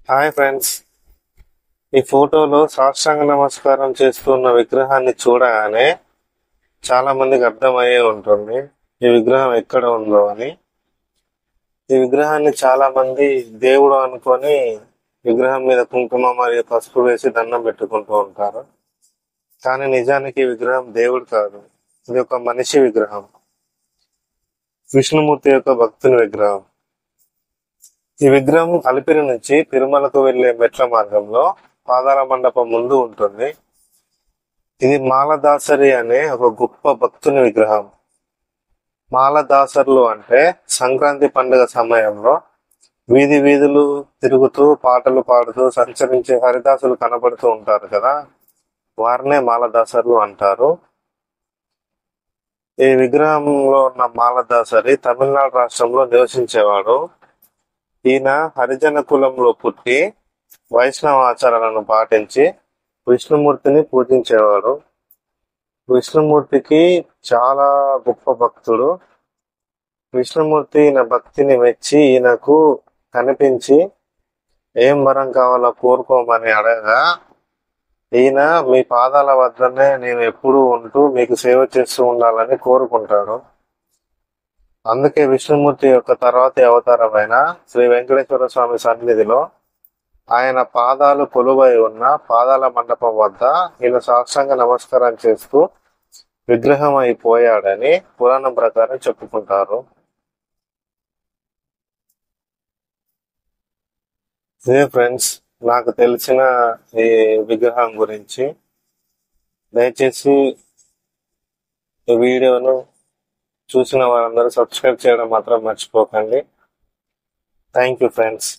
Hi friends, ఈ ఫోటోలో సాష్టాంగ నమస్కారం చేస్తున్న విగ్రహాన్ని చూడగానే చాలా మందికి అర్థమయ్యే ఉంటుంది ఈ విగ్రహం ఎక్కడ ఉందో అని. ఈ విగ్రహాన్ని చాలా మంది దేవుడు అనుకొని విగ్రహం మీద కుంకుమ మరియు పసుపు వేసి దండం పెట్టుకుంటూ ఉంటారు. కానీ నిజానికి ఈ విగ్రహం దేవుడు కాదు, ఇది ఒక మనిషి విగ్రహం, విష్ణుమూర్తి యొక్క భక్తుని విగ్రహం. ఈ విగ్రహం అలిపిరి నుంచి తిరుమలకు వెళ్లే మెట్ల మార్గంలో పాదాల మండపం ముందు ఉంటుంది. ఇది మాలదాసరి అనే ఒక గొప్ప భక్తుని విగ్రహం. మాలదాసర్లు అంటే సంక్రాంతి పండుగ సమయంలో వీధి వీధులు తిరుగుతూ పాటలు పాడుతూ సంచరించే హరిదాసులు కనబడుతూ ఉంటారు కదా, వారినే మాలదాసర్లు అంటారు. ఈ విగ్రహంలో ఉన్న మాలదాసరి తమిళనాడు రాష్ట్రంలో నివసించేవాడు. ఈయన హరిజన కులంలో పుట్టి వైష్ణవ ఆచారాలను పాటించి విష్ణుమూర్తిని పూజించేవాడు. విష్ణుమూర్తికి చాలా గొప్ప భక్తుడు. విష్ణుమూర్తి ఈయన భక్తిని మెచ్చి ఈయనకు కనిపించి ఏం వరం కావాలో కోరుకోమని అడగగా, ఈయన మీ పాదాల వద్దనే నేను ఎప్పుడూ ఉంటూ మీకు సేవ చేస్తూ ఉండాలని కోరుకుంటాడు. అందుకే విష్ణుమూర్తి యొక్క తర్వాతి అవతారమైన శ్రీ వెంకటేశ్వర స్వామి సన్నిధిలో ఆయన పాదాలు కొలువై ఉన్న పాదాల మండపం వద్ద ఈయన సాష్టాంగ నమస్కారం చేస్తూ విగ్రహం అయిపోయాడని పురాణం ప్రకారం చెప్పుకుంటారు. ఇదే ఫ్రెండ్స్, నాకు తెలిసిన ఈ విగ్రహం గురించి. దయచేసి ఈ వీడియోను చూసిన వారందరూ సబ్స్క్రైబ్ చేయడం మాత్రం మర్చిపోకండి. Thank you friends.